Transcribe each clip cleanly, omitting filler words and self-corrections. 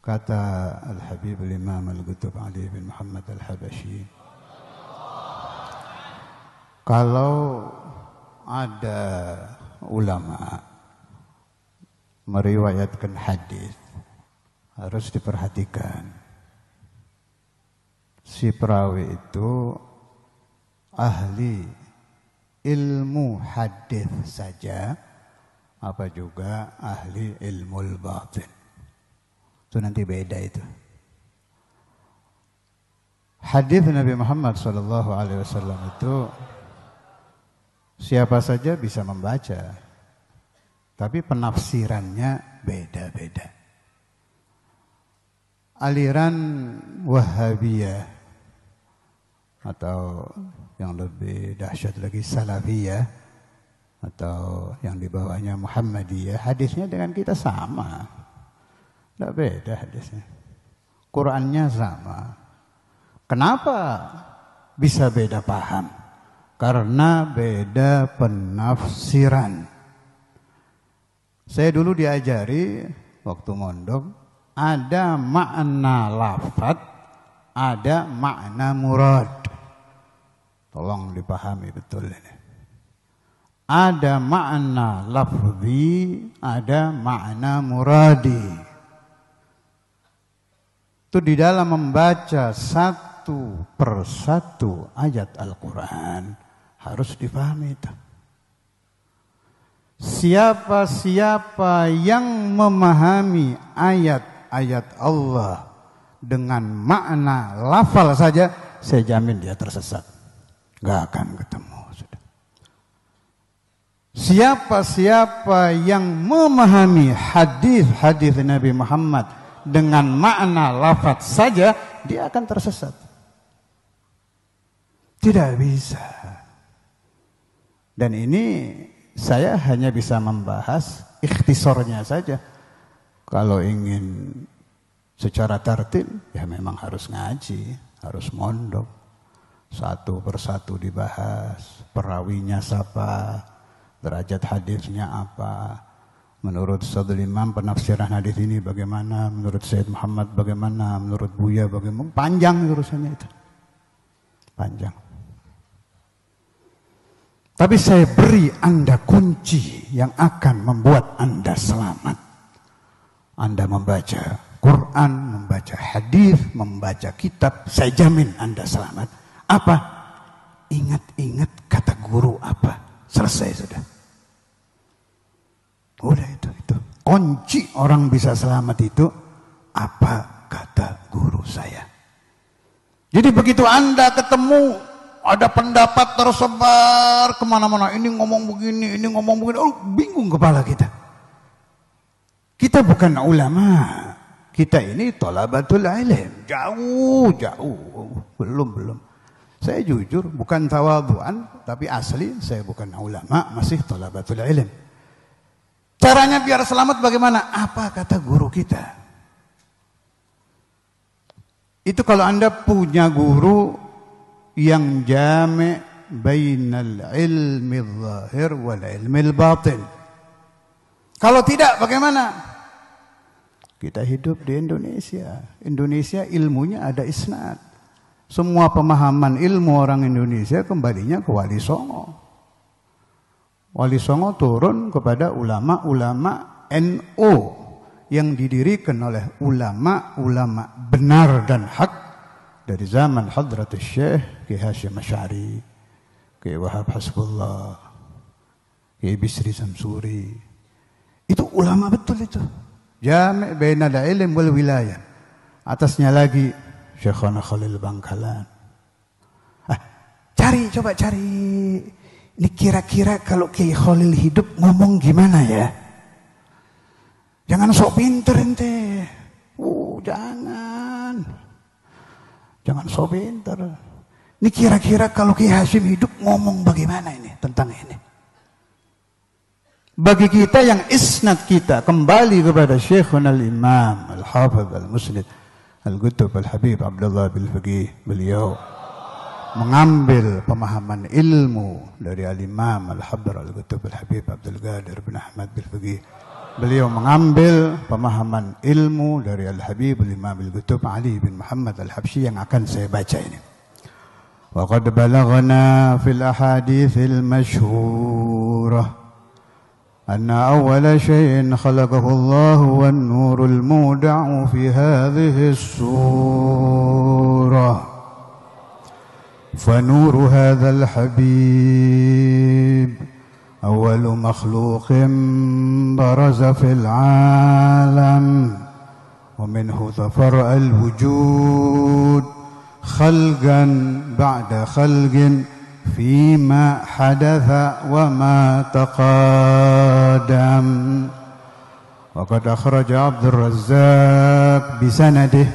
Kata Al-Habib Al-Imam Al-Qutb Ali bin Muhammad Al-Habashi, kalau ada ulama meriwayatkan hadis, harus diperhatikan si perawi itu ahli ilmu hadis saja apa juga ahli ilmu batin. Itu nanti beda itu. Hadis Nabi Muhammad SAW itu siapa saja bisa membaca, tapi penafsirannya beda-beda. Aliran Wahhabiyah atau yang lebih dahsyat lagi Salafiyah atau yang di bawahnya Muhammadiyah, hadisnya dengan kita sama. Tidak beda hadisnya. Qurannya sama. Kenapa bisa beda paham? Karena beda penafsiran. Saya dulu diajari waktu mondok, ada makna lafaz, ada makna murad. Tolong dipahami betul ini. Ada makna lafzi, ada makna muradi. Itu di dalam membaca satu persatu ayat Al-Quran harus dipahami itu. Siapa-siapa yang memahami ayat-ayat Allah dengan makna lafal saja, saya jamin dia tersesat. Gak akan ketemu. Siapa-siapa yang memahami hadis-hadis Nabi Muhammad dengan makna lafaz saja, dia akan tersesat. Tidak bisa. Dan ini saya hanya bisa membahas ikhtisornya saja. Kalau ingin secara tartil, ya memang harus ngaji, harus mondok. Satu persatu dibahas, perawinya siapa, derajat hadisnya apa. Menurut Saudul Imam penafsiran hadis ini bagaimana, menurut Sayyid Muhammad bagaimana, menurut Buya bagaimana, panjang urusannya itu. Panjang. Tapi saya beri Anda kunci yang akan membuat Anda selamat. Anda membaca Quran, membaca hadis, membaca kitab, saya jamin Anda selamat. Apa? Ingat-ingat kata guru apa. Selesai sudah. Udah itu. Kunci orang bisa selamat itu apa kata guru saya. Jadi begitu Anda ketemu ada pendapat tersebar kemana-mana, ini ngomong begini, ini ngomong begini, oh bingung kepala kita. Kita bukan ulama, kita ini thalabatul ilm, jauh, belum. Saya jujur bukan tawadhu'an, tapi asli saya bukan ulama, masih thalabatul ilm. Caranya biar selamat bagaimana? Apa kata guru kita? Itu kalau Anda punya guru yang jami' bainal ilmi zahir wal ilmi batin. Kalau tidak bagaimana? Kita hidup di Indonesia. Indonesia ilmunya ada isnad. Semua pemahaman ilmu orang Indonesia kembalinya ke Wali Songo. Wali Songo turun kepada ulama-ulama NU yang didirikan oleh ulama-ulama benar dan hak dari zaman Hadratus Syekh Ki Hasyim Asy'ari, Ki Wahab Hasbullah, Ki Bisri Samsuri. Itu ulama betul itu. Jami' bainal ilm wal wilayah. Atasnya lagi Syekhana Khalil Bangkalan. Coba cari. Ini kira-kira kalau Kiai Khalil hidup ngomong gimana ya? Jangan sok pinter ente. Jangan sok pinter. Ini kira-kira kalau Kiai Hasyim hidup ngomong bagaimana ini tentang ini? Bagi kita yang isnad kita kembali kepada Syekhuna al-Imam Al-Hafidh Al-Musnid Al-Qutb Al-Habib Abdullah bin Faqih, beliau mengambil pemahaman ilmu dari Al-Imam Al-Habr Al-Qutb Al-Habib Abdul Qadir bin Ahmad bin Faqih beliau mengambil pemahaman ilmu dari Al-Habib Imam Al-Qutb Ali bin Muhammad Al-Habsyi yang akan saya baca ini. Wa qad balaghna fil ahaditsil masyhurah anna awwala syai'in khalaqahu Allah wan nurul muda'u fi hadhihi as-surah fa nuru hadzal habib أول مخلوق برز في العالم ومنه ظفر الوجود خلقا بعد خلق فيما حدث وما تقادم وقد أخرج عبد الرزاق بسنده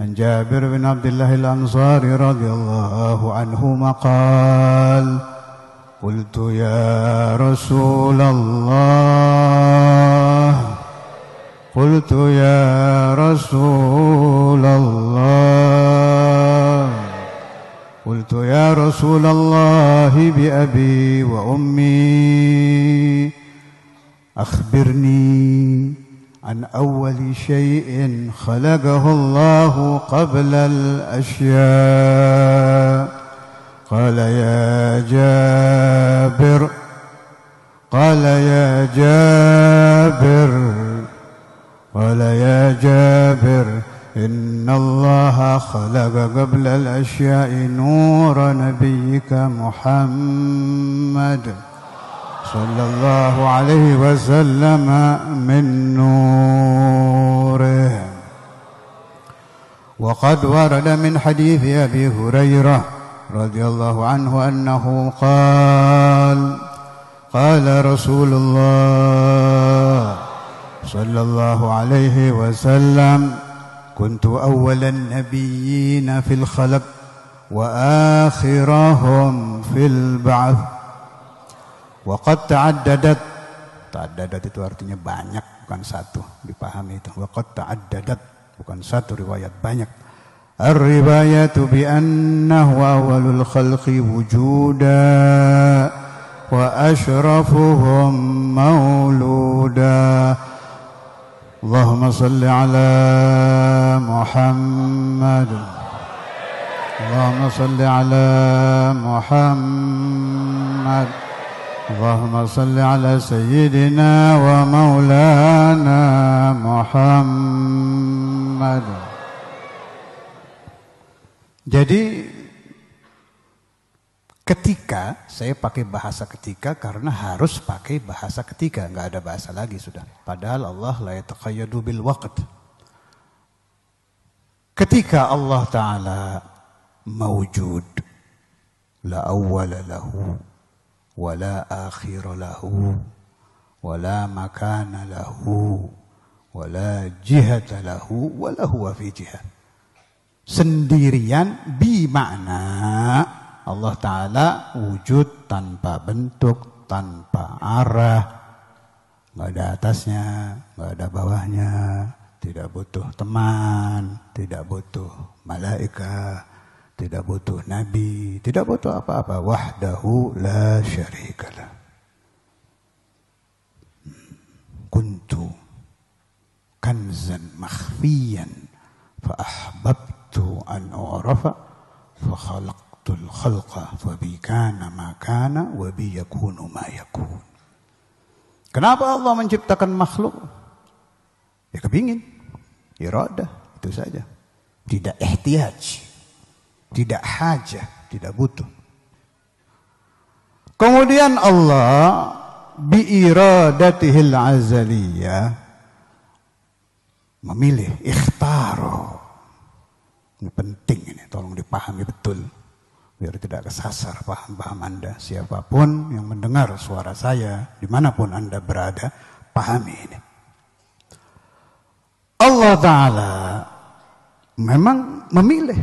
عن جابر بن عبد الله الأنصاري رضي الله عنهما قال قلت يا رسول الله قلت يا رسول الله قلت يا رسول الله بأبي وأمي أخبرني عن أول شيء خلقه الله قبل الأشياء قال يا جابر قال يا جابر قال يا جابر إن الله خلق قبل الأشياء نور نبيك محمد صلى الله عليه وسلم من نوره. وقد ورد من حديث أبي هريرة رضي الله عنه أنه قال رسول الله صلى الله عليه وسلم كنت أول النبيين في الخلق وآخرهم في البعث وقد تعددت itu artinya banyak, bukan satu, dipahami itu. Waqad ta'addadat, bukan satu riwayat, banyak. الرواية بأنه أول الخلق وجودا وأشرفهم مولودا اللهم صل على محمد اللهم صل على محمد اللهم صل على سيدنا ومولانا محمد. Jadi ketika, saya pakai bahasa ketika karena harus pakai bahasa ketika, nggak ada bahasa lagi sudah. Padahal Allah la yataqayyadu bil waqt. Ketika Allah Ta'ala mawjud, la awwala lahu, wa la akhira lahu, wa la makana lahu, wa la jihata lahu, wa la huwa fi jihah. Sendirian bimakna Allah Ta'ala wujud tanpa bentuk, tanpa arah, nggak ada atasnya, nggak ada bawahnya, tidak butuh teman, tidak butuh malaikat, tidak butuh nabi, tidak butuh apa-apa. Wahdahu la syarikalah. Kuntu kanzan makhfiyan fa ahbabtu an u'rafa fa khalaqtul khalqa fa bi kana ma kana wa bi yakunu ma yakun. Kenapa Allah menciptakan makhluk? Ya kepingin, iradah, itu saja. Tidak ihtiyaj, tidak hajah, tidak butuh. Kemudian Allah bi iradatihil azaliyah memilih, ikhtaro. Ini penting, ini tolong dipahami betul biar tidak kesasar paham-paham Anda. Siapapun yang mendengar suara saya dimanapun Anda berada, pahami ini. Allah Ta'ala memang memilih.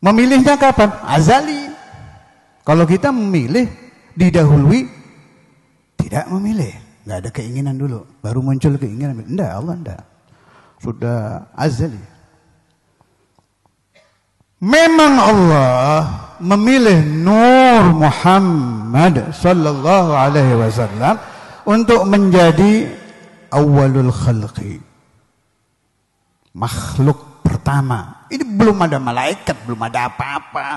Memilihnya kapan? Azali. Kalau kita memilih, didahului, tidak memilih. Nggak ada keinginan dulu, baru muncul keinginan. Enggak, Allah enggak. Sudah azali. Memang Allah memilih Nur Muhammad sallallahu alaihi wasallam untuk menjadi awalul khalqi, makhluk pertama. Ini belum ada malaikat, belum ada apa-apa,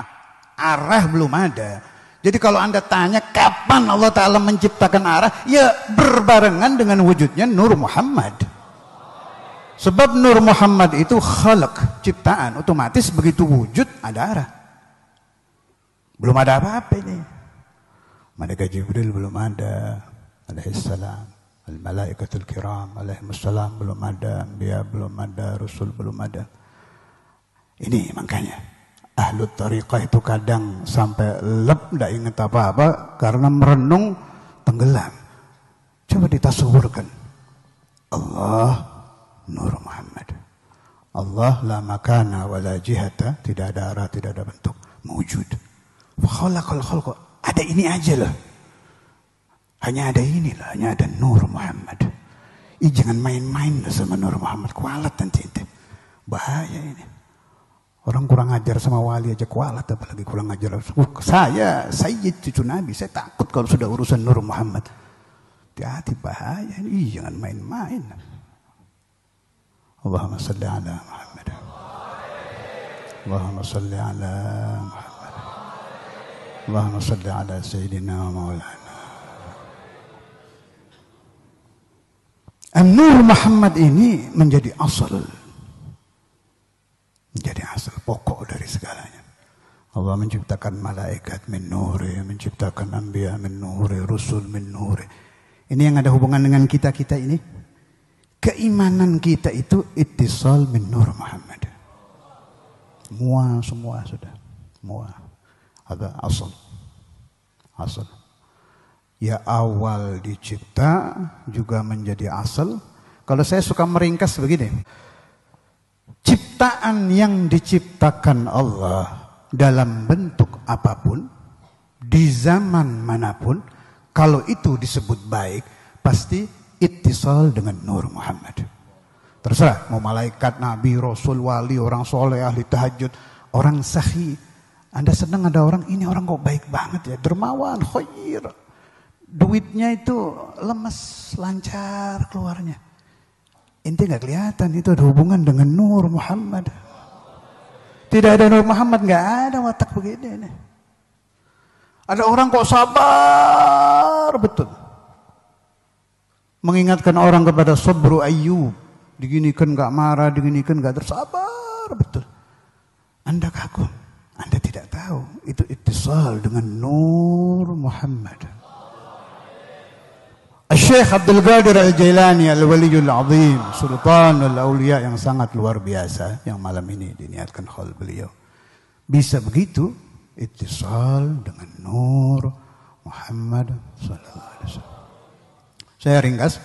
arah belum ada. Jadi kalau Anda tanya kapan Allah Ta'ala menciptakan arah, ya berbarengan dengan wujudnya Nur Muhammad. Sebab Nur Muhammad itu khalq, ciptaan, otomatis begitu wujud ada arah. Belum ada apa-apa ini. Malaikat Jibril belum ada, alaihissalam. Al-malaikatul kiram, alaihissalam belum ada. Anbiya belum ada, Rasul belum ada. Ini makanya ahlu tariqah itu kadang sampai lep, tidak ingat apa-apa karena merenung tenggelam. Coba ditasawurkan. Allah Nur Muhammad. Allah la makana wa la jihata, tidak ada arah, tidak ada bentuk, mewujud. Khalaqal khalqa, ada ini aja loh. Hanya ada ini loh, hanya ada Nur Muhammad. Jangan main-main sama Nur Muhammad, kualat nanti. Bahaya ini. Orang kurang ajar sama wali aja kualat, apalagi kurang ajar. Saya cucu Nabi, saya takut kalau sudah urusan Nur Muhammad. Hati-hati, bahaya ini, jangan main-main. Allahumma salli ala Muhammad. Allahumma salli ala Muhammad. Allahumma salli ala Sayyidina Maulana. An-Nur Muhammad ini menjadi asal. Menjadi asal pokok dari segalanya. Allah menciptakan malaikat min nuri, menciptakan anbiya min nuri, rusul min nuri. Ini yang ada hubungan dengan kita-kita ini. Keimanan kita itu ittisal min Nur Muhammad. Semua sudah. Semua. Ada asal. Asal. Ya awal dicipta juga menjadi asal. Kalau saya suka meringkas begini. Ciptaan yang diciptakan Allah dalam bentuk apapun, di zaman manapun, kalau itu disebut baik, pasti ittisal dengan Nur Muhammad. Terserah mau malaikat, nabi, rasul, wali, orang soleh, ahli tahajud, orang sahih. Anda senang ada orang ini, orang kok baik banget ya, dermawan, khair. Duitnya itu lemes, lancar keluarnya. Inti nggak kelihatan, itu ada hubungan dengan Nur Muhammad. Tidak ada Nur Muhammad, nggak ada watak begini nih. Ada orang kok sabar betul. Mengingatkan orang kepada sabru Ayyub. Diginikan gak marah, diginikan gak tersabar. Betul. Anda kagum. Anda tidak tahu. Itu ittisal dengan Nur Muhammad. Syekh Abdul Qadir Al-Jailani Al-Waliyul Azim, Sultanul Awliya yang sangat luar biasa. Yang malam ini diniatkan khol beliau. Bisa begitu. Ittisal dengan Nur Muhammad sallallahu alaihi wasallam. Saya ringkas,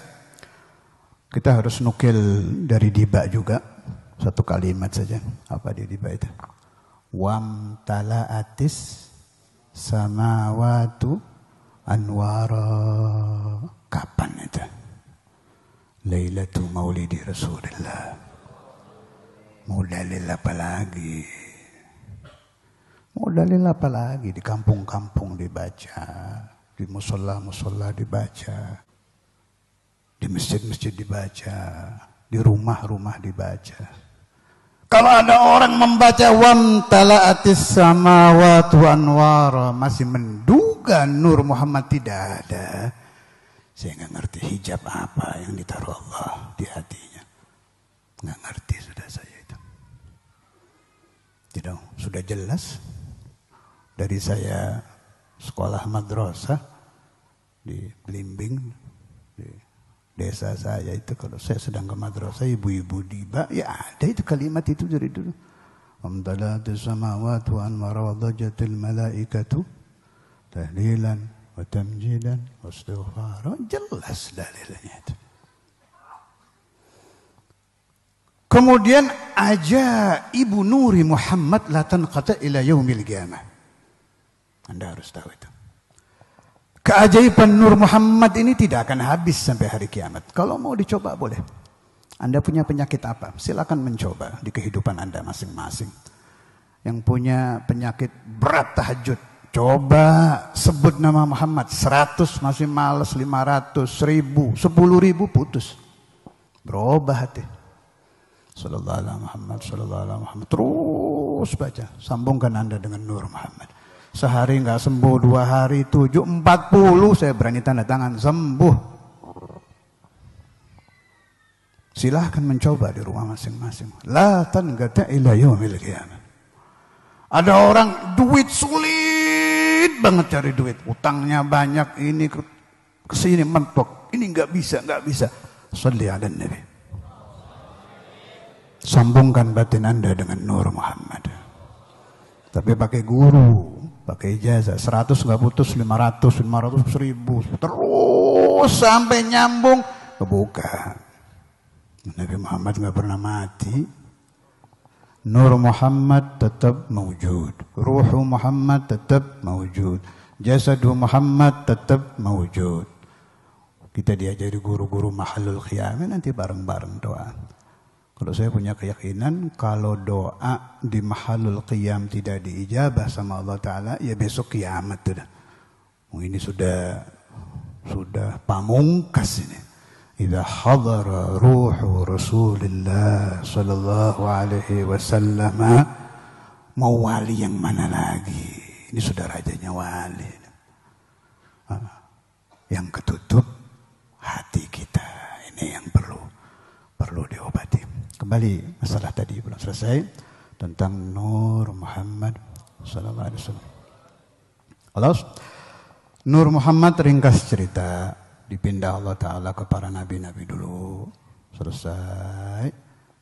kita harus nukil dari Diba juga, satu kalimat saja. Apa di Diba itu? Wamtala'atis samawatu anwara. Kapan itu? Lailatu maulidi Rasulullah. Mau dalil apa lagi? Mau dalil apa lagi? Di kampung-kampung dibaca, di musola-musola dibaca. Di masjid-masjid dibaca, di rumah-rumah dibaca. Kalau ada orang membaca wamtala'atis samawati anwara, masih menduga Nur Muhammad, tidak ada. Saya nggak ngerti hijab apa yang ditaruh Allah di hatinya. Nggak ngerti sudah saya itu. Tidak, sudah jelas dari saya sekolah madrasah di Blimbing, di desa saya itu, kalau saya sedang ke madrasah, ibu-ibu Diba, ya ada itu kalimat itu dari dulu. Amdalatis samawati wa anwara wa dhajatil malaikatu tahlilan wa tamjidan wa istighfar. Jelas dalilnya itu. Kemudian ajaibu nuri Muhammad la tanqata ila yaumil qiyamah. Anda harus tahu itu. Keajaiban Nur Muhammad ini tidak akan habis sampai hari kiamat. Kalau mau dicoba boleh. Anda punya penyakit apa? Silakan mencoba di kehidupan Anda masing-masing. yang punya penyakit berat tahajud, coba sebut nama Muhammad 100 masih males, 500, 1000, 10.000 putus. Berubah hati. Sallallahu alaihi Muhammad, sallallahu alaihi Muhammad. Terus baca, sambungkan Anda dengan Nur Muhammad. Sehari enggak sembuh, 2 hari, 7, 40 saya berani tanda tangan sembuh. Silahkan mencoba di rumah masing-masing. La tangata ila yaumil qiyamah. Ada orang duit sulit banget cari duit, utangnya banyak, ini kesini mentok, ini nggak bisa. Sholli ala Nabi. Sambungkan batin Anda dengan Nur Muhammad. Tapi pakai guru, pakai ijazah, 100 nggak putus, 500, 1000, terus sampai nyambung kebuka. Nabi Muhammad nggak pernah mati. Nur Muhammad tetap mawjud, Ruhu Muhammad tetap mawjud, Jasadu Muhammad tetap mawjud. Kita diajari guru-guru Mahalul Qiyam, nanti bareng-bareng doa. Kalau saya punya keyakinan, kalau doa di Mahalul Qiyam tidak diijabah sama Allah Ta'ala, ya besok kiamat sudah. Ini sudah pamungkas ini. Idza hadara ruhu Rasulullah sallallahu alaihi wasallam, mau wali yang mana lagi? Ini sudah rajanya wali. Yang ketutup hati kita. Ini yang perlu diobati. Kembali masalah tadi belum selesai tentang Nur Muhammad sallallahu alaihi wasallam. Nur Muhammad ringkas cerita dipindah Allah Ta'ala ke para nabi-nabi dulu, selesai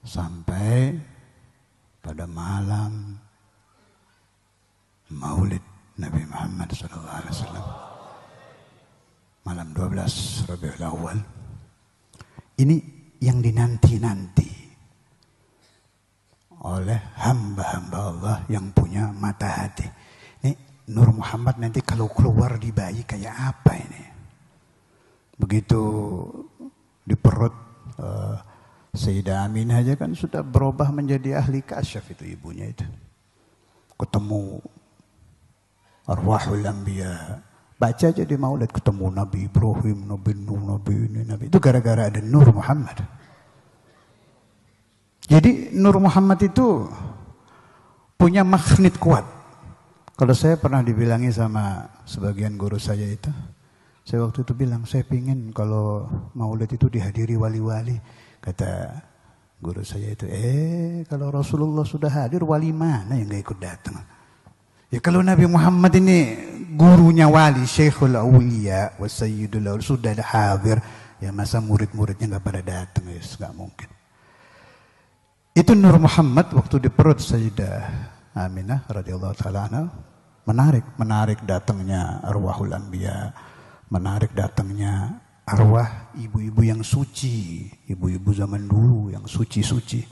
sampai pada malam Maulid Nabi Muhammad SAW, malam 12 Rabiul Awal. Ini yang dinanti-nanti oleh hamba-hamba Allah yang punya mata hati. Ini Nur Muhammad nanti kalau keluar di bayi kayak apa ini? Begitu di perut Sayyidah Aminah aja kan sudah berubah menjadi ahli kasyaf itu ibunya itu. Ketemu arwahul anbiya. Baca aja di Maulid ketemu Nabi Ibrahim, Nabi Nuh, Nabi ini, Nabi itu gara-gara ada Nur Muhammad. Jadi Nur Muhammad itu punya magnet kuat. Kalau saya pernah dibilangi sama sebagian guru saya itu, saya waktu itu bilang, saya pingin kalau Maulid itu dihadiri wali-wali. Kata guru saya itu, kalau Rasulullah sudah hadir, wali mana yang gak ikut datang? Ya kalau Nabi Muhammad ini gurunya wali, Syekhul Awliya wa Sayyidul Awliya sudah hadir, ya masa murid-muridnya gak pada datang? Ya gak mungkin. Itu Nur Muhammad waktu di perut Sayyidah Aminah radhiyallahu ta'ala anha, menarik datangnya arwahul anbiya, menarik datangnya arwah ibu-ibu yang suci, ibu-ibu zaman dulu yang suci-suci,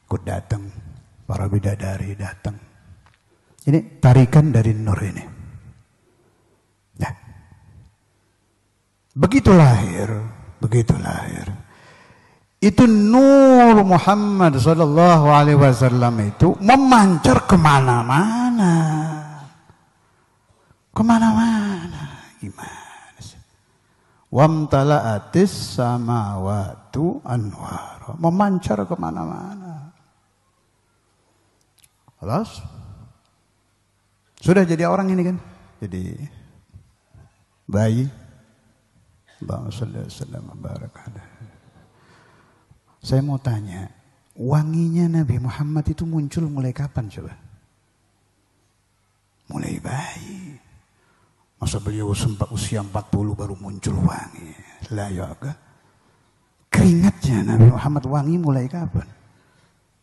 ikut datang, para bidadari datang. Ini tarikan dari Nur ini. Nah, begitu lahir, itu Nur Muhammad sallallahu alaihi wasallam itu memancar kemana-mana, gimana? Wamtala'atis samawatu anwar, memancar kemana-mana. Alas, sudah jadi orang ini kan, jadi bayi. Allahumma shalli alaihi wasallam barakatuh. Saya mau tanya, wanginya Nabi Muhammad itu muncul mulai kapan coba? Mulai bayi. Masa beliau sempat usia 40 baru muncul wangi? Lah ya agak. Keringatnya Nabi Muhammad wangi mulai kapan?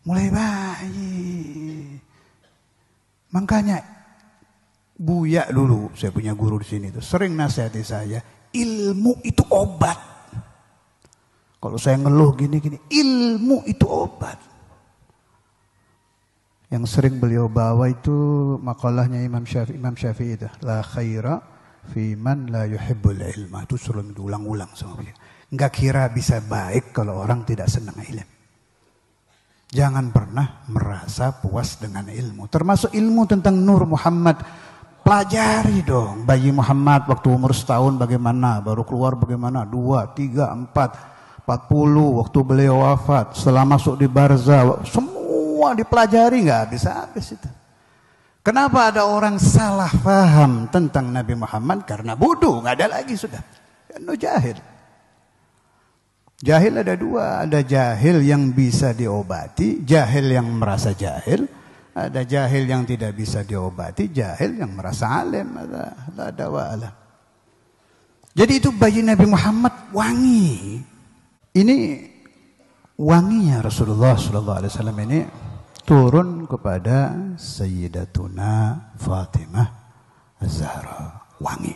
Mulai bayi. Makanya Buya dulu, saya punya guru di sini tuh, sering nasihati saya, ilmu itu obat. Kalau saya ngeluh gini-gini, ilmu itu obat. Yang sering beliau bawa itu makalahnya Imam Syafi'i itu, la khaira fi man la yuhibbul ilma. Itu sering diulang-ulang sama beliau. Enggak kira bisa baik kalau orang tidak senang ilmu. Jangan pernah merasa puas dengan ilmu. Termasuk ilmu tentang Nur Muhammad. Pelajari dong. Bayi Muhammad waktu umur setahun bagaimana. Baru keluar bagaimana. 2, 3, 4, 40. Waktu beliau wafat. Setelah masuk di barzah. Semua dipelajari. Gak habis-habis itu. Kenapa ada orang salah paham tentang Nabi Muhammad? Karena bodoh. Gak ada lagi sudah. Karena jahil. Jahil ada dua, ada jahil yang bisa diobati, jahil yang merasa jahil, ada jahil yang tidak bisa diobati, jahil yang merasa alim, ada wa'ala. Jadi itu bayi Nabi Muhammad wangi. Ini wanginya Rasulullah SAW ini turun kepada Sayyidatuna Fatimah Az-Zahra. Wangi.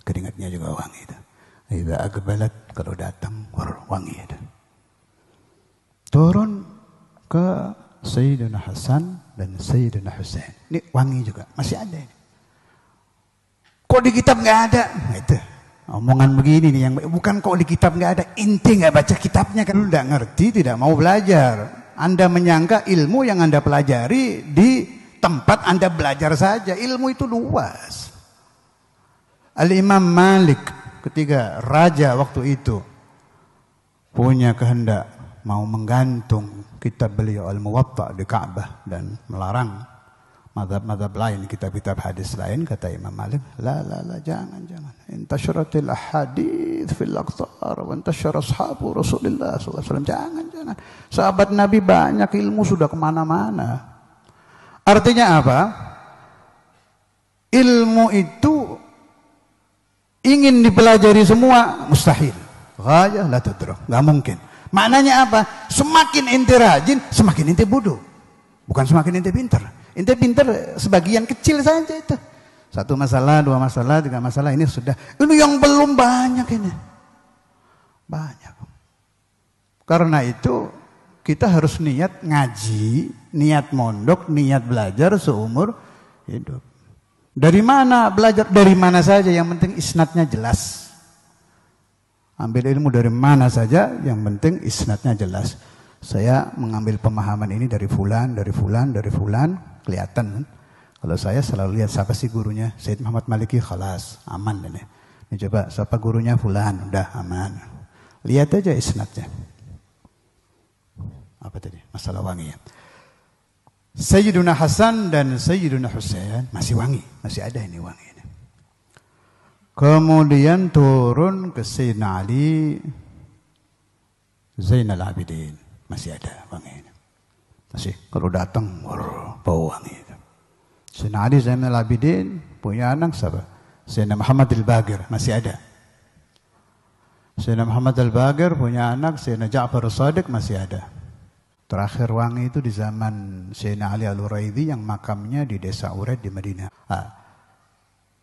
Keringatnya juga wangi itu. Idza aqbalat, kalau datang wangi ada. Turun ke Sayyidina Hasan dan Sayyidina Husain. Ini wangi juga, masih ada ini. Kok di kitab nggak ada? Nah, itu omongan begini nih yang bukan kok di kitab nggak ada. Inti nggak baca kitabnya kan udah ngerti, tidak mau belajar. Anda menyangka ilmu yang Anda pelajari di tempat Anda belajar saja. Ilmu itu luas. Al-Imam Malik ketika raja waktu itu punya kehendak mau menggantung kitab beliau Al-Muwatta di Ka'bah dan melarang mazhab-mazhab lain, kitab-kitab hadis lain, kata Imam Malik, la jangan. Intasyaratil ahadits fil aqtar wa intasyara ashabu Rasulillah sallallahu alaihi wasallam. Jangan. Sahabat Nabi banyak, ilmu sudah kemana-mana. Artinya apa? Ilmu itu ingin dipelajari semua mustahil. Ghayah la tudrak, enggak mungkin. Maknanya apa? Semakin ente rajin, semakin ente bodoh. Bukan semakin ente pintar. Ente pintar sebagian kecil saja itu. 1 masalah, 2 masalah, 3 masalah, ini sudah. Ini yang belum banyak ini. Banyak. Karena itu kita harus niat ngaji, niat mondok, niat belajar seumur hidup. Dari mana belajar? Dari mana saja, yang penting isnadnya jelas. Ambil ilmu dari mana saja, yang penting isnadnya jelas. Saya mengambil pemahaman ini dari fulan, kelihatan kan? Kalau saya selalu lihat siapa sih gurunya, Sayyid Muhammad Maliki, khalas, aman ini. Ini coba siapa gurunya fulan, udah aman. Lihat aja isnadnya. Apa tadi? Masalah wangi ya. Sayyiduna Hasan dan Sayyiduna Husain masih wangi, masih ada ini wangi ini. Kemudian turun ke Sayyidina Ali Zainal Abidin, masih ada wangi ini. Masih kalau datang bau wangi itu. Sayyidina Ali Zainal Abidin punya anak siapa? Sayyidina Muhammad Al-Baqir, masih ada. Sayyidina Muhammad Al-Baqir punya anak Sayyidina Ja'far As-Shadiq, masih ada. Terakhir wangi itu di zaman Sayyidina Ali Al-Uraidi yang makamnya di desa Uraid di Madinah.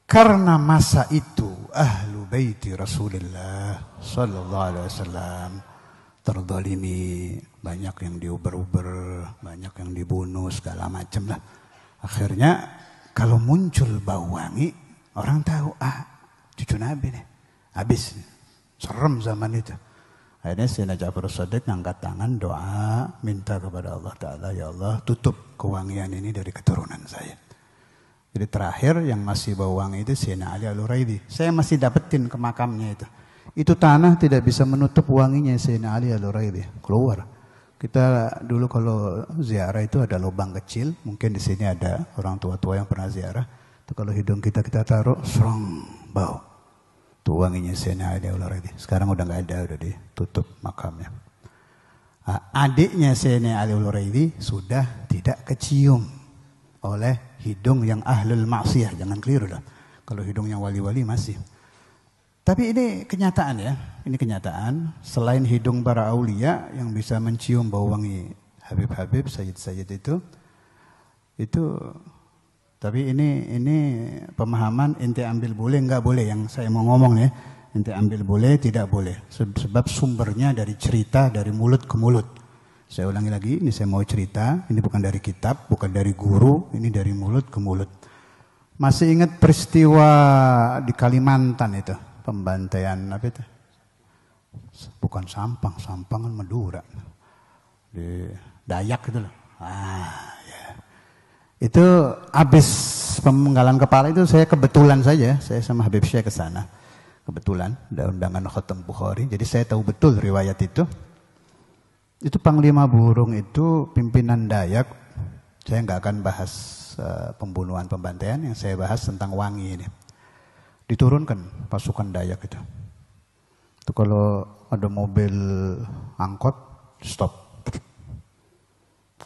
Karena masa itu ahlu baiti Rasulullah sallallahu alaihi wasallam terzalimi, banyak yang diuber-uber, banyak yang dibunuh, segala macam lah. Akhirnya kalau muncul bau wangi, orang tahu cucu Nabi nih. Habis. Serem zaman itu. Akhirnya Sayyidina Ja'far As-Shadiq ngangkat tangan, doa, minta kepada Allah Ta'ala, ya Allah tutup kewangian ini dari keturunan saya. Jadi terakhir yang masih bau wangi itu Sayyidina Ali Al-Uraidi. Saya masih dapetin ke makamnya itu. Itu tanah tidak bisa menutup wanginya Sayyidina Ali Al-Uraidi. Keluar. Kita dulu kalau ziarah itu ada lubang kecil. Mungkin di sini ada orang tua-tua yang pernah ziarah. Itu kalau hidung kita taruh, serong, bau. Itu wanginya Sayyidina Ali Al-Uraidi. Sekarang udah nggak ada, udah ditutup makamnya. Adiknya Sayyidina Ali Al-Uraidi sudah tidak kecium oleh hidung yang ahlul maksiyah. Jangan keliru lah. Kalau hidung yang wali-wali masih. Tapi ini kenyataan ya. Ini kenyataan. Selain hidung para aulia yang bisa mencium bau wangi Habib-Habib, Sayyid-Sayyid itu. Tapi ini pemahaman ente ambil boleh, enggak boleh. Yang saya mau ngomong ya, ente ambil boleh, tidak boleh. Sebab sumbernya dari cerita, dari mulut ke mulut. Saya ulangi lagi, ini saya mau cerita. Ini bukan dari kitab, bukan dari guru. Ini dari mulut ke mulut. Masih ingat peristiwa di Kalimantan itu? Pembantaian apa itu? Bukan Sampang kan Madura. di Dayak gitu loh. Ya. Itu habis pemenggalan kepala itu saya kebetulan saja, saya sama Habib Syekh ke sana. Kebetulan ada undangan Khatam Bukhari, jadi saya tahu betul riwayat itu. Itu Panglima Burung itu pimpinan Dayak. Saya nggak akan bahas pembunuhan pembantaian, yang saya bahas tentang Wangi ini. Diturunkan pasukan Dayak itu. Itu kalau ada mobil angkot, stop.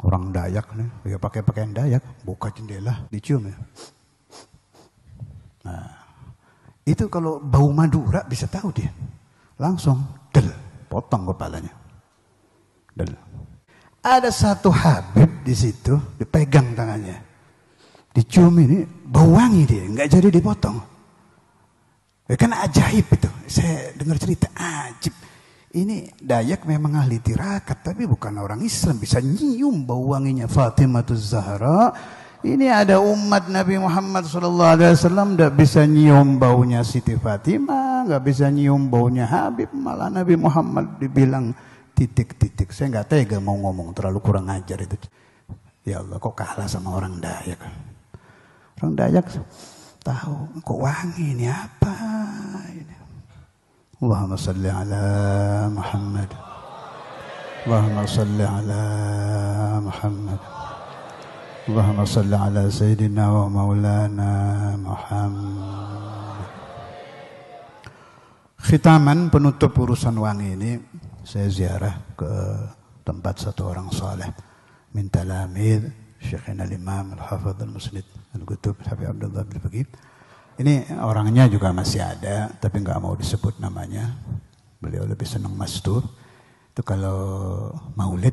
Orang Dayak nih, ya pakai pakaian Dayak, buka jendela, dicium ya. Nah, itu kalau bau Madura bisa tahu dia. Langsung, potong kepalanya. Ada satu Habib di situ, dipegang tangannya. Dicium ini, bau wangi dia, nggak jadi dipotong. Ya kan ajaib itu, saya dengar cerita, ajib. Ini Dayak memang ahli tirakat, tapi bukan orang Islam, bisa nyium bau wanginya Fatimahuz Zahra. Ini ada umat Nabi Muhammad SAW tidak bisa nyium baunya Siti Fatimah, nggak bisa nyium baunya Habib, malah Nabi Muhammad dibilang titik-titik. Saya nggak tega mau ngomong, terlalu kurang ajar itu. Ya Allah, kok kalah sama orang Dayak? Orang Dayak tahu kok wangi ini apa ini. Allahumma salli ala Muhammad. Allahumma salli ala Muhammad. Allahumma salli ala Sayyidina wa Maulana Muhammad. Khitaman, penutup urusan wangi ini, saya ziarah ke tempat satu orang saleh min talamid Syekhina al-Imam Al-Hafidh Al-Musnid Al-Qutub Habib Abdullah Al-Faqih. Ini orangnya juga masih ada, tapi nggak mau disebut namanya. Beliau lebih senang mastur. Itu kalau maulid,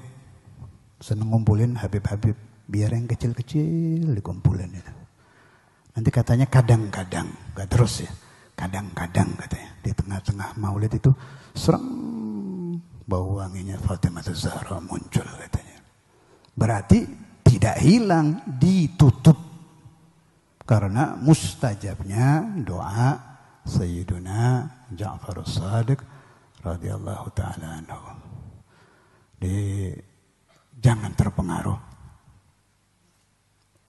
senang ngumpulin Habib-Habib, biar yang kecil-kecil dikumpulin itu. Nanti katanya kadang-kadang, nggak terus ya, kadang-kadang katanya. Di tengah-tengah maulid itu, serem bau wanginya Fatimahuz Zahra muncul katanya. Berarti tidak hilang, ditutup. Karena mustajabnya doa Sayyiduna Ja'far As-Sadiq radhiyallahu ta'ala anhu. Jangan terpengaruh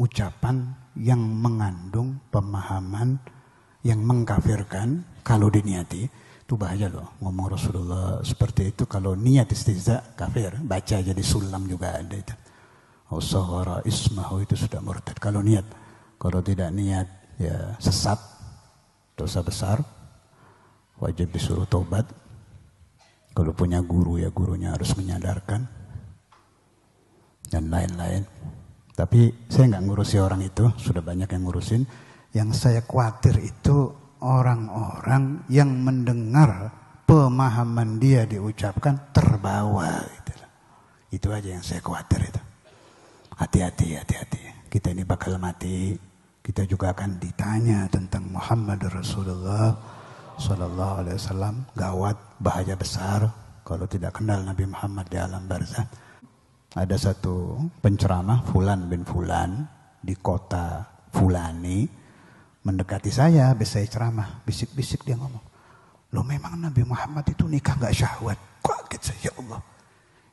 ucapan yang mengandung pemahaman yang mengkafirkan kalau diniati. Itu bahaya loh, ngomong Rasulullah seperti itu. Kalau niat istihza kafir, baca jadi sulam juga ada itu. Usahara ismahu itu sudah murtad kalau niat. Kalau tidak niat ya sesat, dosa besar, wajib disuruh taubat. Kalau punya guru ya gurunya harus menyadarkan dan lain-lain. Tapi saya nggak ngurusi orang itu, sudah banyak yang ngurusin. Yang saya khawatir itu orang-orang yang mendengar pemahaman dia diucapkan terbawa. Itu aja yang saya khawatir itu. Hati-hati, hati-hati. Kita ini bakal mati. Kita juga akan ditanya tentang Muhammad Rasulullah Sallallahu Alaihi Wasallam. Gawat, bahaya besar kalau tidak kenal Nabi Muhammad di alam barzah. Ada satu penceramah Fulan bin Fulan di kota Fulani mendekati saya, habis saya ceramah, bisik-bisik dia ngomong, loh memang Nabi Muhammad itu nikah gak syahwat? Kaget saya, ya Allah.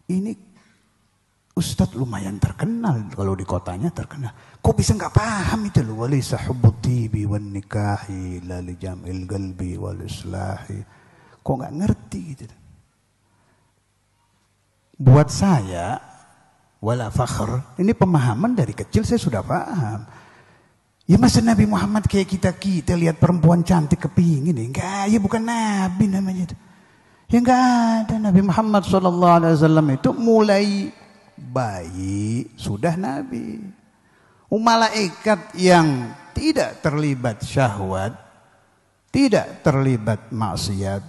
Ini Ustadz lumayan terkenal, kalau di kotanya terkenal. Kok bisa gak paham itu loh? Walaysa hubbut tibi wan nikahi la li jam'il qalbi wal islahi. Kok gak ngerti gitu. Buat saya, wala fakhr, ini pemahaman dari kecil saya sudah paham. Ya masa Nabi Muhammad kayak kita lihat perempuan cantik kepingin ya? Enggak, ya bukan Nabi namanya itu. Ya enggak ada. Nabi Muhammad SAW itu mulai bayi sudah Nabi. Malaikat yang tidak terlibat syahwat, tidak terlibat maksiat,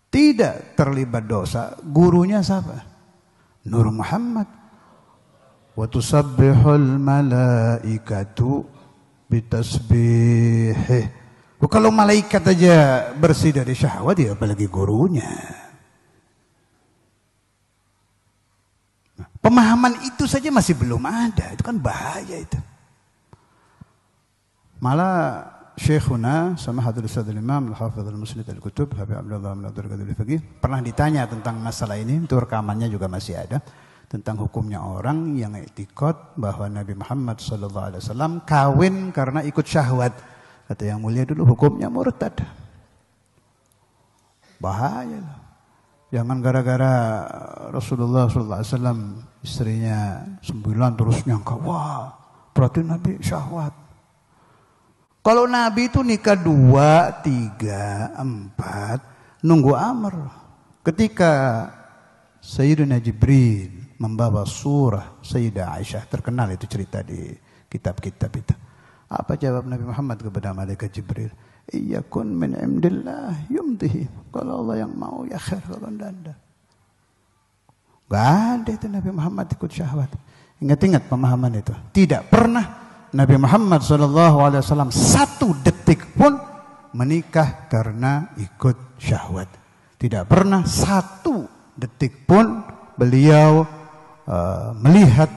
tidak terlibat dosa, gurunya siapa? Nur Muhammad. Wa tusabbihul malaikatu bitasbihih. Kalau malaikat aja bersih dari syahwat, ya apalagi gurunya. Pemahaman itu saja masih belum ada, itu kan bahaya itu. Malah Syekhuna sama Hadratus Ustadzul Imam Al-Hafidh Al-Musnid Al-Qutub Habib Abdullah Al-Faqih pernah ditanya tentang masalah ini, itu rekamannya juga masih ada. tentang hukumnya orang yang i'tiqad bahwa Nabi Muhammad SAW kawin karena ikut syahwat. Kata yang mulia dulu, hukumnya murtad. Bahaya loh. Jangan gara-gara Rasulullah SAW istrinya 9 terus nyangka, wah berarti Nabi syahwat. Kalau Nabi itu nikah 2, 3, 4, nunggu amr. Ketika Sayyidina Jibril membawa surah Sayyidah Aisyah, terkenal itu cerita di kitab-kitab itu. Apa jawab Nabi Muhammad kepada malaikat Jibril? Iyakun min indillah yumdihi. Kalau Allah yang mau ya khair, kalau tidak. Gak ada itu Nabi Muhammad ikut syahwat. Ingat-ingat pemahaman itu. Tidak pernah Nabi Muhammad SAW 1 detik pun menikah karena ikut syahwat. Tidak pernah 1 detik pun beliau melihat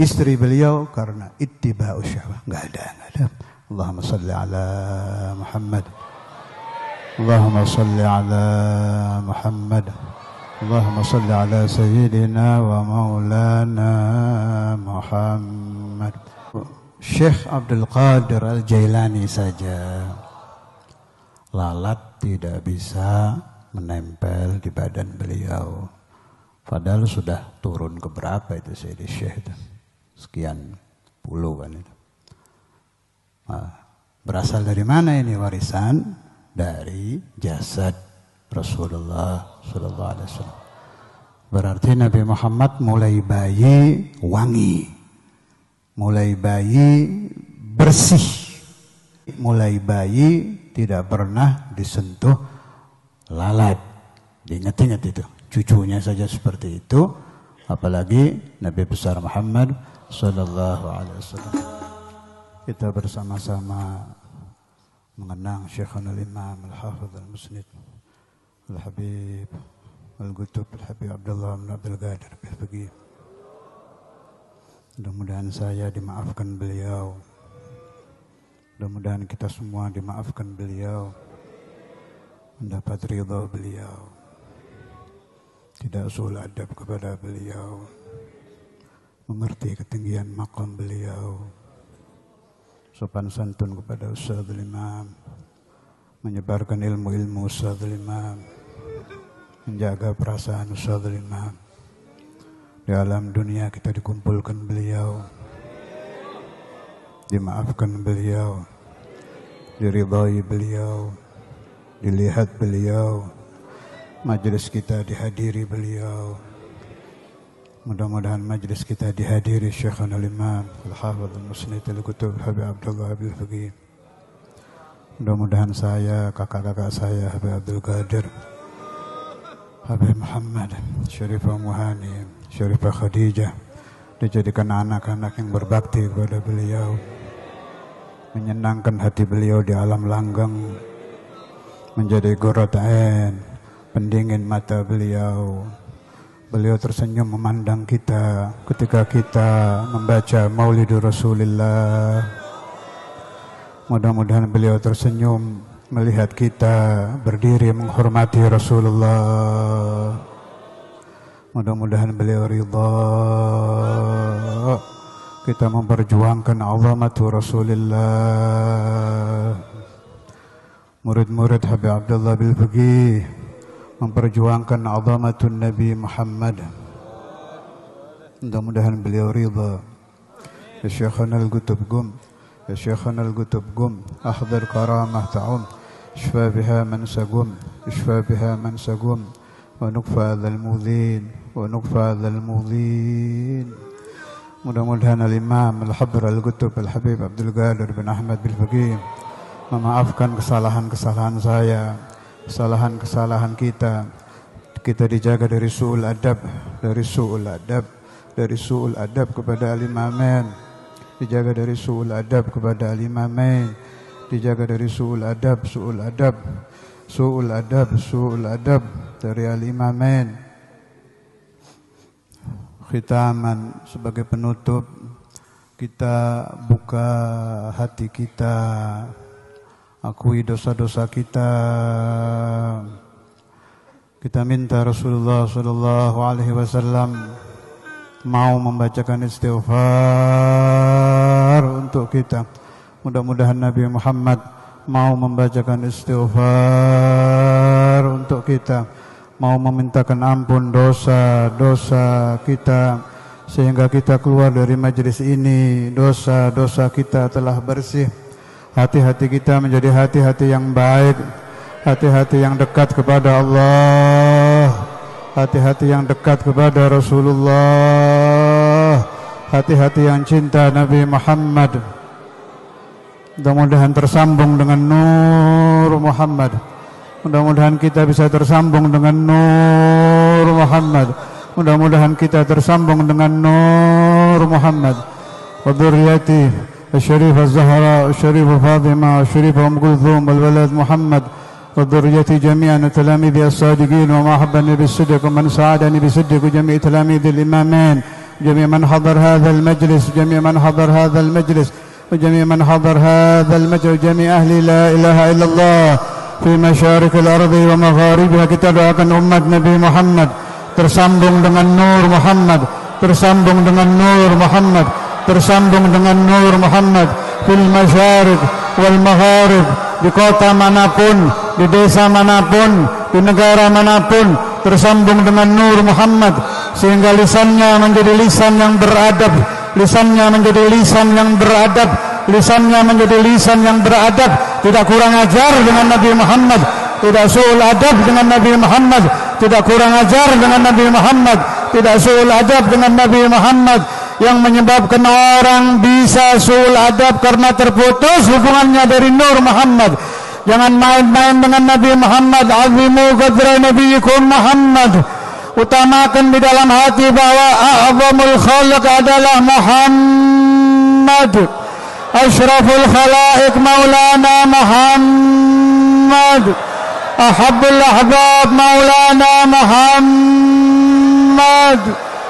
istri beliau karena ittiba'u syahwat. Enggak ada. Allahumma salli ala Muhammad. Allahumma salli ala Muhammad. Allahumma salli ala sayyidina wa maulana Muhammad. Syekh Abdul Qadir Al-Jailani saja lalat tidak bisa menempel di badan beliau. Padahal sudah turun ke berapa itu Sayyidi Syekh itu? Sekian puluh kan itu. Nah, berasal dari mana ini warisan? Dari jasad Rasulullah sallallahu alaihi wasallam. Berarti Nabi Muhammad mulai bayi wangi. Mulai bayi bersih. Mulai bayi tidak pernah disentuh lalat. Diingat-ingat itu. Cucunya saja seperti itu, apalagi Nabi besar Muhammad sallallahu alaihi wasallam. Kita bersama-sama mengenang Syekhana al-Imam al-Hafidh al-Musnid al-Habib al-Qutub al-Habib Abdullah bin Abdul Qadir Al-Faqih. Mudah-mudahan saya dimaafkan beliau. Mudah-mudahan kita semua dimaafkan beliau, mendapat ridha beliau, tidak suul adab kepada beliau, mengerti ketinggian maqam beliau, sopan santun kepada Ustadzul Imam, menyebarkan ilmu-ilmu Ustadzul Imam, menjaga perasaan Ustadzul Imam. Di alam dunia kita dikumpulkan beliau, dimaafkan beliau, diridhai beliau, dilihat beliau, majelis kita dihadiri beliau. Mudah-mudahan majelis kita dihadiri Syekhana al-Imam al-Hafidh al-Musnid al-Qutub Habib Abdullah Al-Faqih. Mudah-mudahan saya, kakak-kakak saya, Habib Abdul Qadir, Habib Muhammad, Syarifah Muhani, Syarifah Khadijah, dijadikan anak-anak yang berbakti kepada beliau, menyenangkan hati beliau di alam langgeng, menjadi qurrat ain, pendingin mata beliau. Beliau tersenyum memandang kita ketika kita membaca Maulidur Rasulillah. Mudah-mudahan beliau tersenyum melihat kita berdiri menghormati Rasulullah. Mudah-mudahan beliau ridha kita memperjuangkan azamatu Rasulillah. Murid-murid Habib Abdullah Al-Faqih memperjuangkan azamatun Nabi Muhammad. Mudah-mudahan beliau ridha. Ya Syekhana al-Qutub Qum, ya Syekhana al-Qutub Qum, ahdar karamah ta'um, ishfa biha man sagum, ishfa biha man sagum, wa nukfa dhal mudhin, wa nukfa dhal mudhin. Mudah-mudahan al-Imam al-Habr al-Qutub al-Habib Abdul Qadir bin Ahmad Al-Faqih memaafkan kesalahan-kesalahan saya, kesalahan-kesalahan kita. Kita dijaga dari su'ul adab, dari su'ul adab, dari su'ul adab kepada al-imamain, dijaga dari su'ul adab kepada al-imamain, dijaga dari su'ul adab, su'ul adab, su'ul adab, su'ul adab dari al-imamain. Khitaman, sebagai penutup, kita buka hati kita, akui dosa-dosa kita, Kita minta Rasulullah sallallahu alaihi wasallam mau membacakan istighfar untuk kita. Mudah-mudahan Nabi Muhammad mau membacakan istighfar untuk kita, mau memintakan ampun dosa-dosa kita, sehingga kita keluar dari majlis ini dosa-dosa kita telah bersih. Hati-hati kita menjadi hati-hati yang baik, hati-hati yang dekat kepada Allah, hati-hati yang dekat kepada Rasulullah, hati-hati yang cinta Nabi Muhammad. Mudah-mudahan tersambung dengan Nur Muhammad. Mudah-mudahan kita bisa tersambung dengan Nur Muhammad. Mudah-mudahan kita tersambung dengan Nur Muhammad. Wa dzurriyyati asy-syarifah Az-Zahra, asy-syarifah Fatimah, asy-syarifah Kulthum, wal-walad Muhammad. وذريتي جميعا تلاميذ الصادقين وما أحبني بالصدق ومن ساعدني بالصدق وجميع تلاميذ الإمامين جميع من حضر هذا المجلس جميع من حضر هذا المجلس وجميع من حضر هذا المجلس وجميع أهل لا إله إلا الله في مشارق الأرض ومغاربها. Kita doakan umat Nabi Muhammad tersambung dengan Nur Muhammad, tersambung dengan Nur Muhammad, tersambung dengan Nur Muhammad fil masyariq wal magharib, di kota manapun, di desa manapun, di negara manapun, tersambung dengan Nur Muhammad, sehingga lisannya menjadi lisan yang beradab, lisannya menjadi lisan yang beradab, lisannya menjadi lisan yang beradab, tidak kurang ajar dengan Nabi Muhammad, tidak su'ul adab dengan Nabi Muhammad, tidak kurang ajar dengan Nabi Muhammad, tidak su'ul adab dengan Nabi Muhammad, yang menyebabkan orang bisa su'ul adab karena terputus hubungannya dari Nur Muhammad. Jangan main-main dengan Nabi Muhammad. Azimu qadra nabiyikum Muhammad. Utamakan di dalam hati bahwa a'zamul khalq adalah Muhammad. Asyraful khalaiq maulana Muhammad. Ahabbul ahbab maulana Muhammad.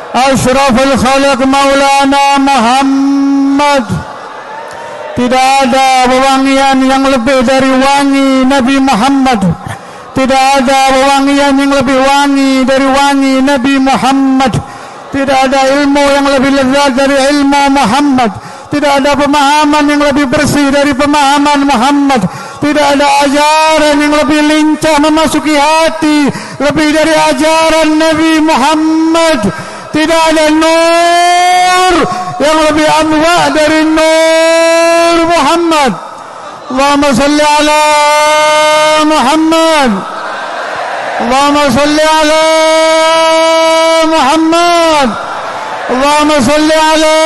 Asyraful khalq maulana Muhammad. Tidak ada wewangian yang lebih dari wangi Nabi Muhammad. Tidak ada wewangian yang lebih wangi dari wangi Nabi Muhammad. Tidak ada ilmu yang lebih lezat dari ilmu Muhammad. Tidak ada pemahaman yang lebih bersih dari pemahaman Muhammad. Tidak ada ajaran yang lebih lincah memasuki hati lebih dari ajaran Nabi Muhammad. Tidak ada nur yang lebih anwa dari nur Muhammad. Allahumma salli ala Muhammad. Allahumma salli ala Muhammad. Allahumma salli ala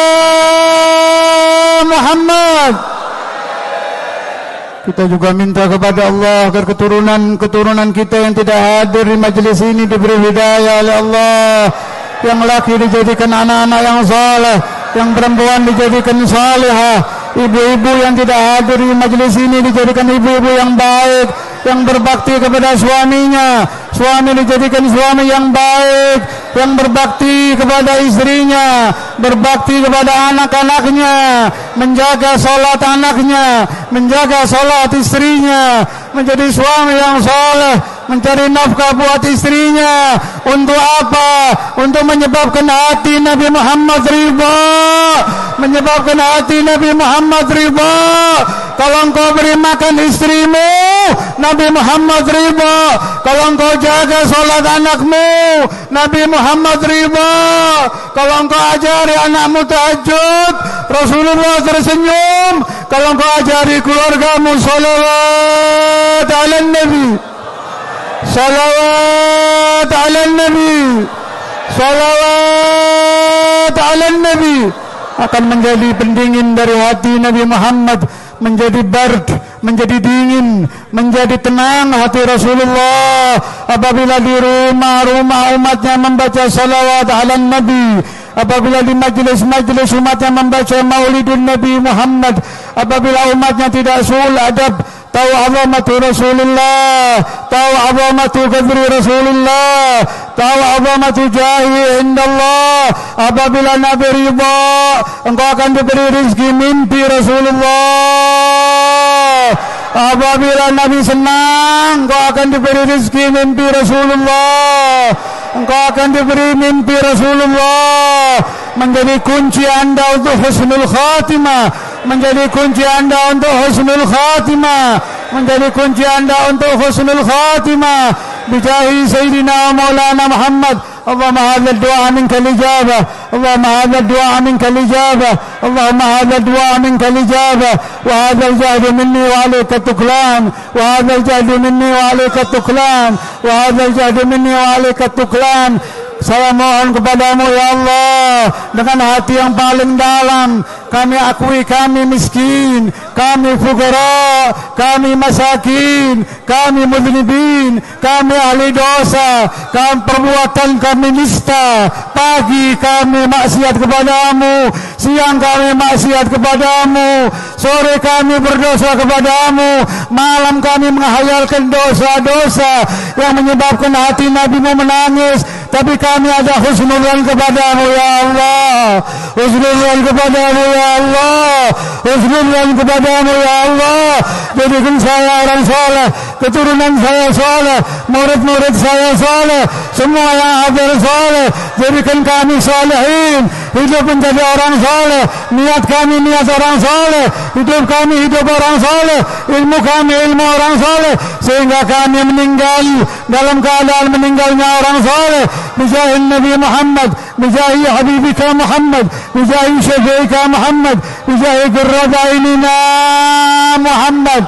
Muhammad. Kita juga minta kepada Allah agar keturunan kita yang tidak hadir di majelis ini diberi hidayah oleh Allah. Yang laki dijadikan anak-anak yang saleh, yang perempuan dijadikan salihah, ibu-ibu yang tidak hadir di majelis ini dijadikan ibu-ibu yang baik, yang berbakti kepada suaminya, suami dijadikan suami yang baik, yang berbakti kepada istrinya, berbakti kepada anak-anaknya, menjaga salat anaknya, menjaga salat istrinya, menjadi suami yang saleh, mencari nafkah buat istrinya. Untuk apa? Untuk menyebabkan hati Nabi Muhammad ridha, menyebabkan hati Nabi Muhammad ridha. Kalau engkau beri makan istrimu, Nabi Muhammad ridha. Kalau engkau jaga salat anakmu, Nabi Muhammad ridha. Kalau engkau ajari anakmu tahajud, Rasulullah tersenyum. Kalau engkau ajari keluargamu salawat ala Nabi, salawat ala Nabi, salawat ala Nabi, akan menjadi pendingin dari hati Nabi Muhammad, menjadi bard, menjadi dingin, menjadi tenang hati Rasulullah apabila di rumah-rumah umatnya membaca salawat ala Nabi, apabila di majlis-majlis umatnya membaca maulidun Nabi Muhammad, apabila umatnya tidak su'ul adab, tahu azamatu Rasulullah, tahu azamatu qadri Rasulullah, tahu azamatu jahi indallah. Apabila Nabi ridha, engkau akan diberi rezeki mimpi Rasulullah. Apabila Nabi senang, engkau akan diberi rezeki mimpi Rasulullah. Engkau akan diberi mimpi Rasulullah. Menjadi kunci anda untuk husnul khatimah. Menjadi kunci anda untuk husnul khatimah. Menjadi kunci anda untuk husnul khatimah. Bijahi Sayyidina Maulana Muhammad. اللهم هذا الدعاء منك الإجابة. اللهم هذا الدعاء منك الإجابة. اللهم هذا الدعاء منك الإجابة. وهذا الجهد مني وعليك التكلان. وهذا الجهد مني وعليك التكلان. وهذا الجهد مني وعليك التكلان. Saya mohon kepadamu ya Allah, dengan hati yang paling dalam, kami akui kami miskin, kami fukara, kami masakin, kami mudhnibin, kami ahli dosa, kami perbuatan kami nista, pagi kami maksiat kepadamu, siang kami maksiat kepadamu, sore kami berdosa kepadamu, malam kami menghayalkan dosa-dosa yang menyebabkan hati Nabi-Mu menangis. Tapi kami ada husnudzan kepadamu ya Allah, husnudzan kepadamu ya Allah, husnudzan kepadamu ya Allah. Jadikan saya orang saleh, keturunan saya saleh, murid-murid saya saleh, semua yang hadir saleh. Jadikan kami salihin, hidup menjadi orang saleh, niat kami niat orang saleh, hidup kami hidup orang saleh, ilmu kami ilmu orang saleh, sehingga kami meninggal dalam keadaan meninggalnya orang saleh. بجاه النبي محمد، بجاه حبيبك محمد، بجاه شفيعك محمد، بجاه قرة عيننا محمد.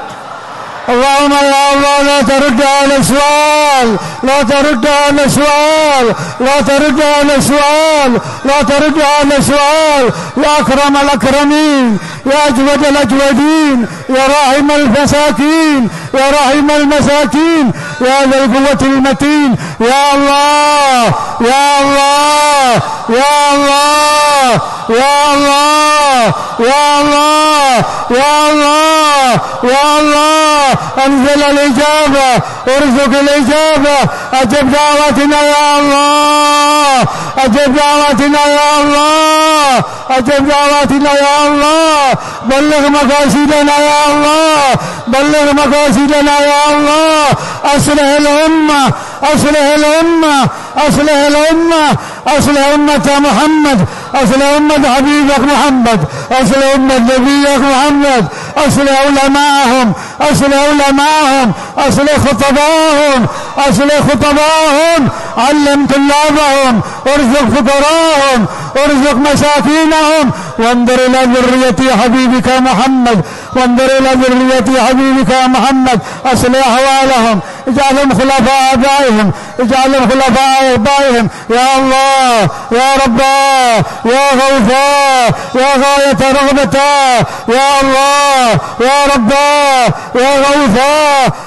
اللهم يا الله لا ترد على سؤال، لا ترد على سؤال، لا ترد على سؤال، لا ترد على سؤال. يا أكرم الأكرمين، يا أجود الأجودين، يا راحم المساكين، يا راحم المساكين، يا ذا القوة المتين. يا الله يا الله يا الله يا الله يا الله يا الله يا الله أنزل الإجابة، ارزق الإجابة، أجب دعوتنا يا الله، أجب دعوتنا يا الله، أجب دعوتنا يا الله. بلغ مقاصدنا يا الله، بلغ مقاصدنا يا الله. أصلح الأمة، أصلح الأمة، أصلح الأمة، أصلح أمة محمد، أصلح أمة حبيبك محمد، أصلح أمة نبيك محمد، أصلح علماءهم، أصلح علماءهم، أصلح خطباءهم، أصلح خطباءهم، علم طلابهم، ارزق فقراءهم، ارزق مساكينهم. وانظر إلى ذرية حبيبك محمد، وانظر إلى ذرية حبيبك محمد، أصلح أحوالهم، اجعلهم خلفاء آبائهم، اجعلهم خلفاء آبائهم. يا الله يا ربا يا غوثا يا غاية رغبتا، يا الله يا ربا يا غوثا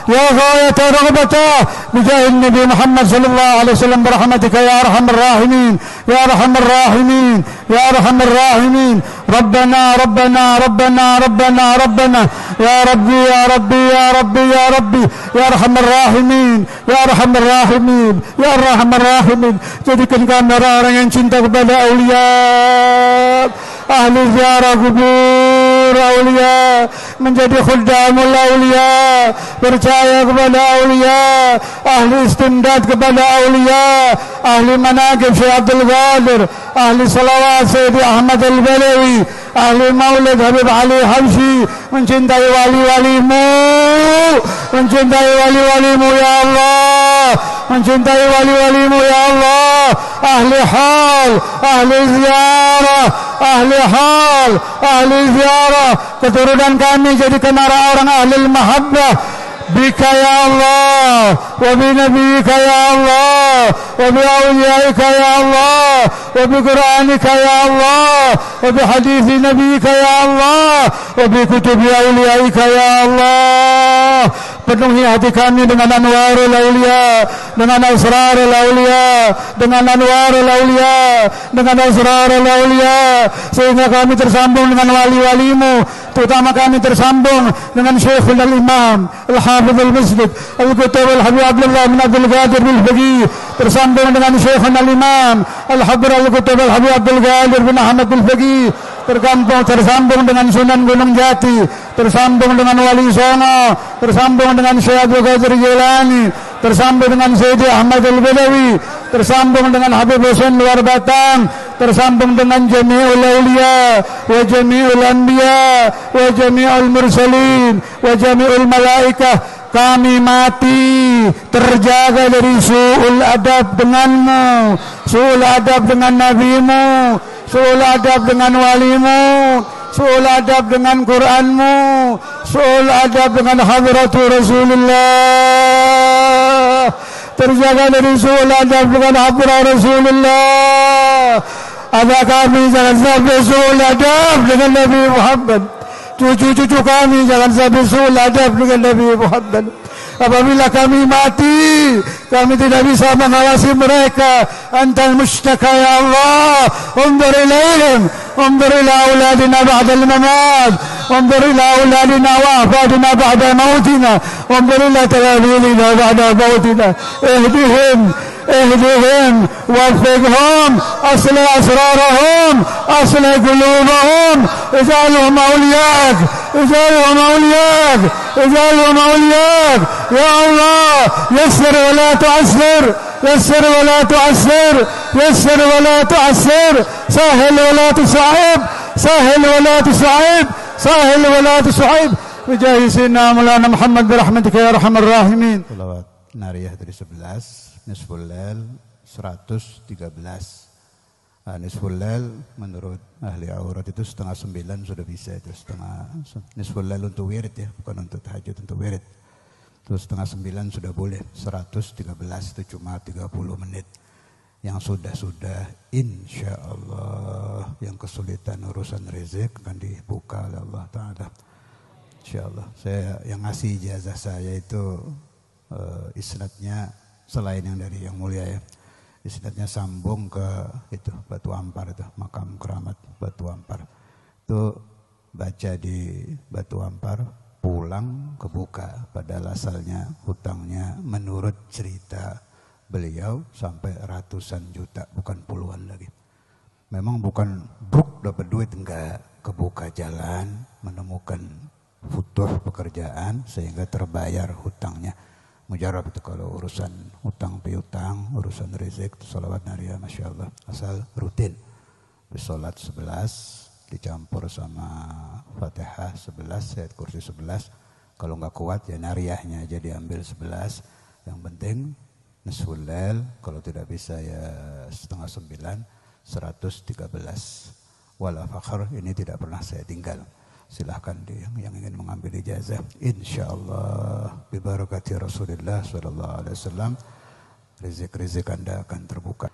يا غاية رغبتا. بجاه النبي محمد صلى الله عليه وسلم برحمتك يا أرحم الراحمين، يا أرحم الراحمين، يا أرحم الراحمين. ربنا ربنا ربنا ربنا ربنا يا ربي يا ربي يا ربي يا ربي يا أرحم الراحمين، يا أرحم الراحمين، يا أرحم الراحمين. Jadikan kami orang yang cinta kepada aulia, ahli ziarah kubur aulia, menjadi khuddamul aulia, percaya kepada aulia, ahli istimdad kepada aulia, ahli manaqib Syekh Abdul Qadir, ahli salawat Sayyidi Ahmad Al-Balawi, ahli maulid Habib Ali Habsyi, mencintai wali-walimu, mencintai wali-walimu ya Allah, mencintai wali-walimu ya Allah. Ahli hal, ahli ziarah, ahli hal, ahli ziarah, keturunan kami jadikan orang ahli mahabbah bika ya Allah, wa bi nabiyyika ya Allah, wa bi awliyaika ya Allah, wa bi qur'anika ya Allah, wa bi hadithi nabiyyika ya Allah, wa bi kutubi awliyaika ya Allah. Penuhi hati kami dengan anwarul aulia, dengan asrarul aulia, dengan anwarul aulia, dengan asrarul aulia, sehingga kami tersambung dengan wali-walimu, terutama kami tersambung dengan Syekhul Imam Al-Hafidh Al-Muslim Al-Qutb Al-Habib Abdullah bin Abdul Qadir Al-Faqih, tersambung dengan Syekhul Imam Al-Habib Al-Qutb Al-Habib Abdul Qadir bin Ahmad Al-Faqih, tersambung dengan Sunan Gunung Jati, tersambung dengan Wali Songo, tersambung dengan Syekh Abdul Qadir Jilani, tersambung dengan Sayyidi Ahmad Al-Badawi, tersambung dengan Habib Husain luar Batang, tersambung dengan Jami'ul Awliya wa Jami'ul Anbiya wa Jami'ul Mursalin wa Jami'ul Malaikah. Kami mati terjaga dari su'ul adab denganmu, su'ul adab dengan nabimu, su'ul adab dengan walimu, su'ul adab dengan Qur'anmu, su'ul adab dengan hadratu Rasulullah, terjaga dari su'ul adab dengan hadratu Rasulullah. Ada kami jangan sampai su'ul adab dengan Nabi Muhammad. Cucu-cucu kami jangan sampai su'ul adab dengan Nabi Muhammad. Apabila kami mati, kami tidak bisa mengawasi mereka. Antal mushtaka ya Allah. Undur ilaihim, undur ila auladina ba'da al-mamat, undur ila auladina wa ahfadina ba'da mautina, undur ila talabilina ba'da mautina. اهدهم وفقهم أصلح أسرارهم أصلح قلوبهم اجعلهم أولياءك اجعلهم أولياءك اجعلهم أولياءك يا الله. يسر ولا تعسر يسر ولا تعسر يسر ولا تعسر سهل ولا تصعب سهل ولا تصعب سهل ولا تصعب بجاه سيدنا مولانا محمد برحمتك يا أرحم الراحمين. Sholawat nariyah dari 11 Nisful Lail 113. Nisful Lail menurut ahli aurat itu 8:30 sudah bisa itu Nisful Lail untuk wirid ya, bukan untuk tahajud, untuk wirid. Terus 8:30 sudah boleh. 113 itu cuma 30 menit. Yang sudah insya Allah yang kesulitan urusan rezeki akan dibuka oleh Allah Ta'ala. Insya Allah. Saya yang ngasih ijazah saya itu isnadnya selain yang dari Yang Mulia ya, isnadnya sambung ke itu Batu Ampar, itu makam keramat Batu Ampar. Itu baca di Batu Ampar, pulang kebuka. Padahal asalnya hutangnya menurut cerita beliau sampai ratusan juta, bukan puluhan lagi. Memang bukan bruk dapat duit, enggak, kebuka jalan, menemukan futuh pekerjaan sehingga terbayar hutangnya. Mujarab itu kalau urusan hutang piutang, urusan rezeki, sholawat nariyah Masya Allah. Asal rutin. Sholat 11, dicampur sama Fatihah 11, ayat kursi 11. Kalau nggak kuat ya nariyahnya aja diambil 11. Yang penting nisful lail, kalau tidak bisa ya 8:30, 113. Wala fakhr, ini tidak pernah saya tinggal. Silahkan yang ingin mengambil ijazah, insyaallah bi barakati Rasulullah sallallahu alaihi wasallam rezeki Anda akan terbuka.